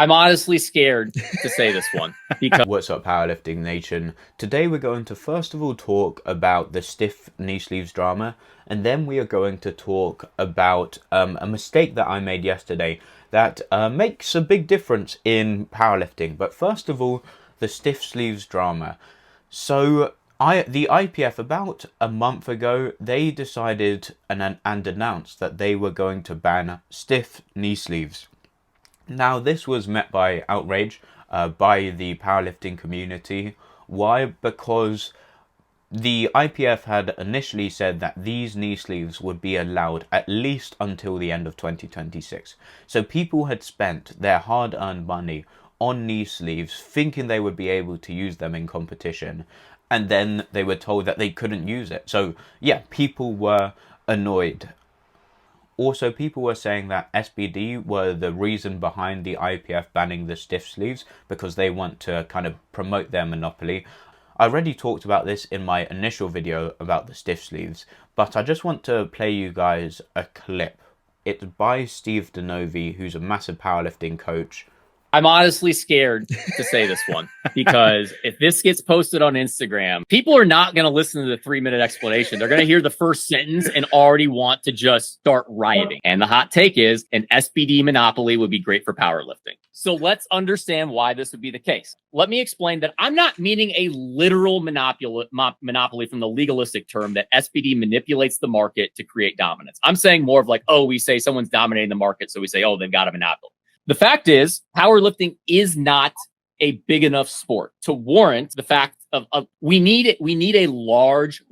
I'm honestly scared to say this one because What's up, powerlifting nation? Today we're going to first of all talk about the stiff knee sleeves drama, and then we are going to talk about a mistake that I made yesterday that makes a big difference in powerlifting. But first of all, the stiff sleeves drama. So the IPF, about a month ago, they decided and announced that they were going to ban stiff knee sleeves. Now, this was met by outrage by the powerlifting community. Why? Because the IPF had initially said that these knee sleeves would be allowed at least until the end of 2026. So people had spent their hard-earned money on knee sleeves thinking they would be able to use them in competition, and then they were told that they couldn't use it. So yeah, people were annoyed. Also, people were saying that SBD were the reason behind the IPF banning the stiff sleeves because they want to kind of promote their monopoly. I already talked about this in my initial video about the stiff sleeves, but I just want to play you guys a clip. It's by Steve Denovi, who's a massive powerlifting coach. I'm honestly scared to say this one because if this gets posted on Instagram, people are not going to listen to the 3-minute explanation. They're going to hear the first sentence and already want to just start rioting. And the hot take is an SBD monopoly would be great for powerlifting. So let's understand why this would be the case. Let me explain that I'm not meaning a literal monopoly from the legalistic term that SBD manipulates the market to create dominance. I'm saying more of like, oh, we say someone's dominating the market, so we say, oh, they've got a monopoly. The fact is, powerlifting is not a big enough sport to warrant the fact of we need a large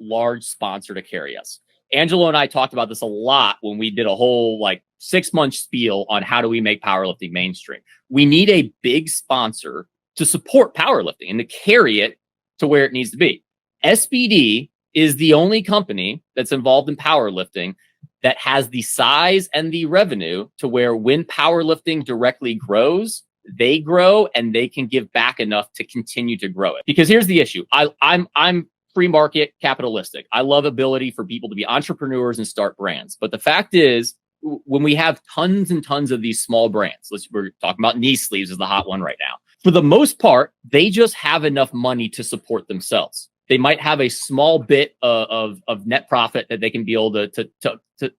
sponsor to carry us. Angelo and I talked about this a lot when we did a whole 6-month spiel on how do we make powerlifting mainstream. We need a big sponsor to support powerlifting and to carry it to where it needs to be. SBD is the only company that's involved in powerlifting that has the size and the revenue to where when powerlifting directly grows, they grow and they can give back enough to continue to grow it. Because here's the issue. I'm free market capitalistic. I love ability for people to be entrepreneurs and start brands. But the fact is, when we have tons and tons of these small brands, we're talking about knee sleeves is the hot one right now. For the most part, they just have enough money to support themselves. They might have a small bit of net profit that they can be able to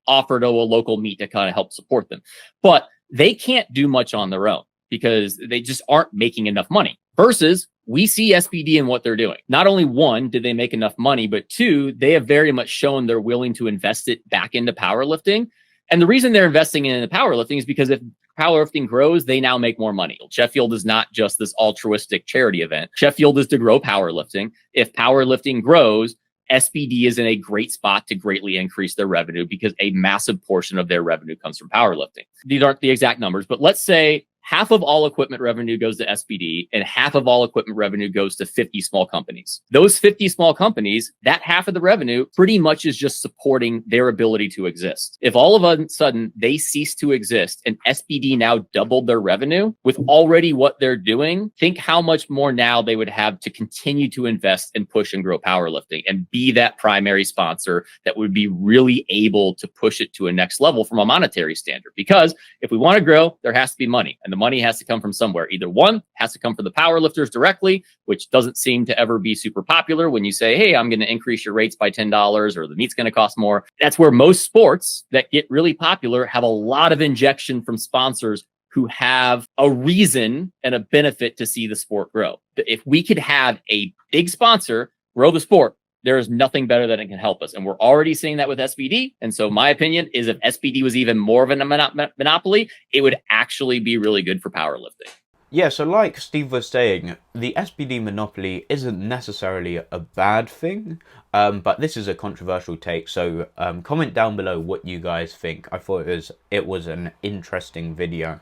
offer to a local meet to kind of help support them. But they can't do much on their own because they just aren't making enough money. Versus, we see SBD and what they're doing. Not only one, did they make enough money, but two, they have very much shown they're willing to invest it back into powerlifting. And the reason they're investing in the powerlifting is because if powerlifting grows, they now make more money. Sheffield is not just this altruistic charity event. Sheffield is to grow powerlifting. If powerlifting grows, SBD is in a great spot to greatly increase their revenue because a massive portion of their revenue comes from powerlifting. These aren't the exact numbers, but let's say half of all equipment revenue goes to SBD and half of all equipment revenue goes to 50 small companies. Those 50 small companies, that half of the revenue pretty much is just supporting their ability to exist. If all of a sudden they cease to exist and SBD now doubled their revenue with already what they're doing, think how much more now they would have to continue to invest and push and grow powerlifting and be that primary sponsor that would be really able to push it to a next level from a monetary standard. Because if we want to grow, there has to be money. And the money has to come from somewhere. Either one has to come from the powerlifters directly, which doesn't seem to ever be super popular when you say, hey, I'm going to increase your rates by $10 or the meat's going to cost more. That's where most sports that get really popular have a lot of injection from sponsors who have a reason and a benefit to see the sport grow. If we could have a big sponsor grow the sport, there is nothing better that it can help us. And we're already seeing that with SBD. And so my opinion is if SBD was even more of a monopoly, it would actually be really good for powerlifting. Yeah, so like Steve was saying, the SBD monopoly isn't necessarily a bad thing, but this is a controversial take, so comment down below what you guys think. I thought it was an interesting video.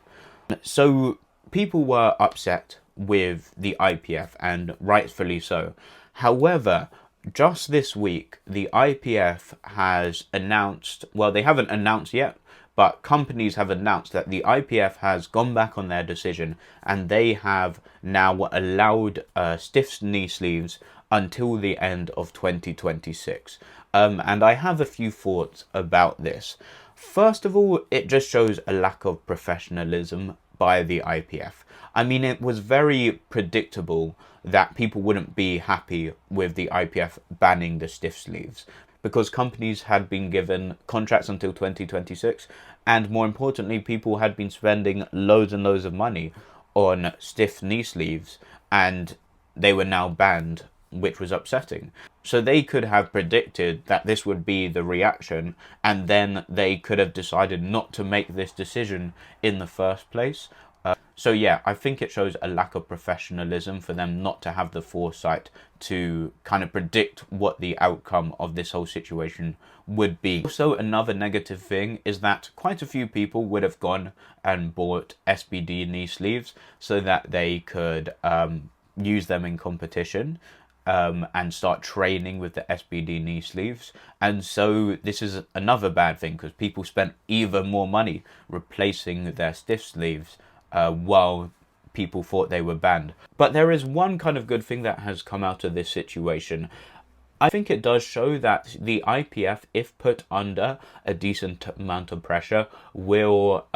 So people were upset with the IPF, and rightfully so. However, just this week, the IPF has announced, well, they haven't announced yet, but companies have announced that the IPF has gone back on their decision and they have now allowed stiff knee sleeves until the end of 2026. And I have a few thoughts about this. First of all, it just shows a lack of professionalism by the IPF. I mean, it was very predictable that people wouldn't be happy with the IPF banning the stiff sleeves, because companies had been given contracts until 2026, and more importantly, people had been spending loads and loads of money on stiff knee sleeves, and they were now banned, which was upsetting. So they could have predicted that this would be the reaction, and then they could have decided not to make this decision in the first place. So yeah, I think it shows a lack of professionalism for them not to have the foresight to kind of predict what the outcome of this whole situation would be. Also, another negative thing is that quite a few people would have gone and bought SBD knee sleeves so that they could use them in competition. And start training with the SBD knee sleeves. And so this is another bad thing, because people spent even more money replacing their stiff sleeves while people thought they were banned. But there is one kind of good thing that has come out of this situation. I think it does show that the IPF, if put under a decent amount of pressure, will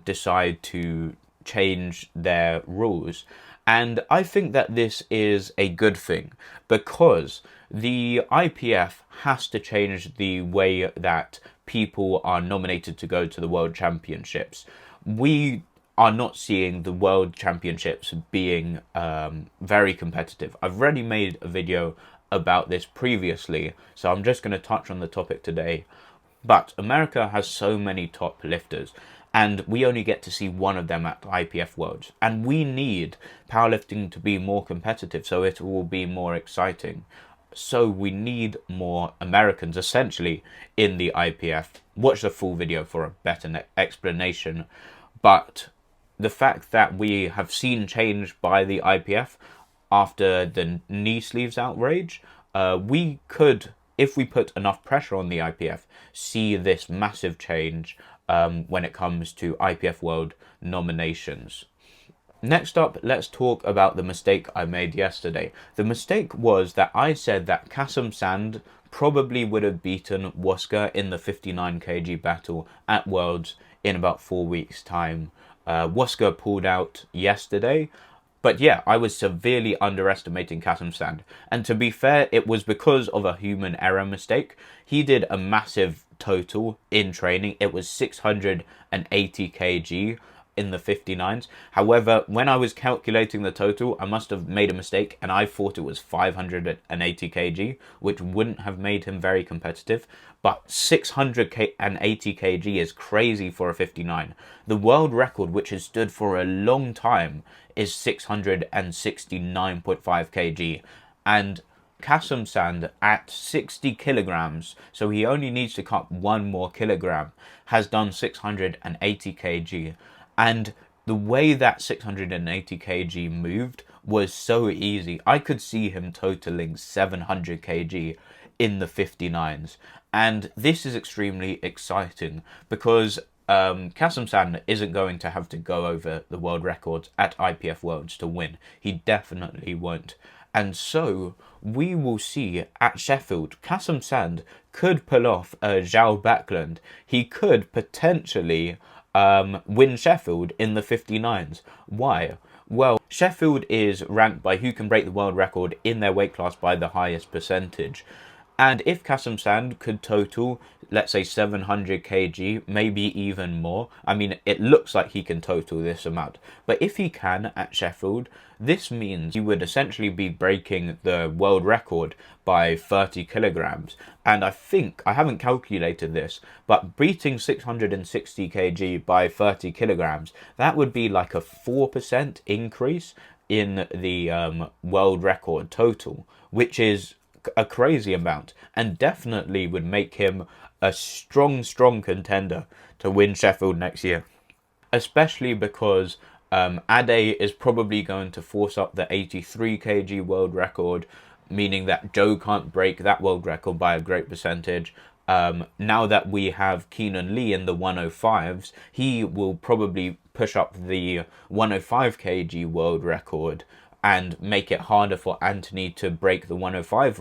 decide to change their rules. And I think that this is a good thing, because the IPF has to change the way that people are nominated to go to the World Championships. We are not seeing the World Championships being very competitive. I've already made a video about this previously, so I'm just going to touch on the topic today. But America has so many top lifters, and we only get to see one of them at IPF Worlds. And we need powerlifting to be more competitive, so it will be more exciting. So we need more Americans, essentially, in the IPF. Watch the full video for a better explanation. But the fact that we have seen change by the IPF after the knee sleeves outrage, we could, if we put enough pressure on the IPF, see this massive change when it comes to IPF World nominations. Next up, let's talk about the mistake I made yesterday. The mistake was that I said that Kassem Sand probably would have beaten Wasker in the 59 kg battle at Worlds in about 4 weeks' time. Wasker pulled out yesterday. But yeah, I was severely underestimating Kassem Sand. And to be fair, it was because of a human error mistake. He did a massive total in training. It was 680 kg in the 59s. However, when I was calculating the total, I must have made a mistake, and I thought it was 580 kg, which wouldn't have made him very competitive. But 680 kg is crazy for a 59. The world record, which has stood for a long time, is 669.5 kg. And Kassem Sand at 60 kilograms, so he only needs to cut 1 more kilogram, has done 680 kg. And the way that 680 kg moved was so easy. I could see him totaling 700 kg in the 59s. And this is extremely exciting, because Kassem Sand isn't going to have to go over the world records at IPF Worlds to win. He definitely won't. And so we will see at Sheffield, Kassem Sand could pull off a Zhao Backlund. He could potentially win Sheffield in the 59s. Why? Well, Sheffield is ranked by who can break the world record in their weight class by the highest percentage. And if Kassem Sand could total, let's say 700 kg, maybe even more, I mean, it looks like he can total this amount. But if he can at Sheffield, this means he would essentially be breaking the world record by 30 kilograms. And I think, I haven't calculated this, but beating 660 kg by 30 kilograms, that would be like a 4% increase in the world record total, which is a crazy amount, and definitely would make him a strong contender to win Sheffield next year. Especially because Ade is probably going to force up the 83 kg world record, meaning that Joe can't break that world record by a great percentage. Now that we have Keenan Lee in the 105s, he will probably push up the 105 kg world record and make it harder for Anthony to break the 105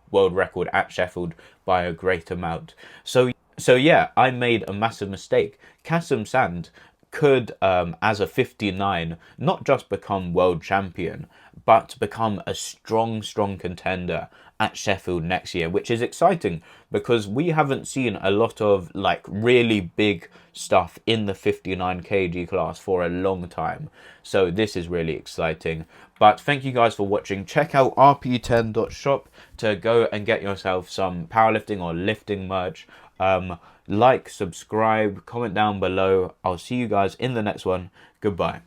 world record at Sheffield by a great amount. So yeah, I made a massive mistake. Kassem Sand could, as a 59, not just become world champion, but become a strong contender at Sheffield next year, which is exciting because we haven't seen a lot of like really big stuff in the 59 kg class for a long time. So this is really exciting. But thank you guys for watching. Check out rp10.shop to go and get yourself some powerlifting or lifting merch. Like, subscribe, comment down below. I'll see you guys in the next one. Goodbye.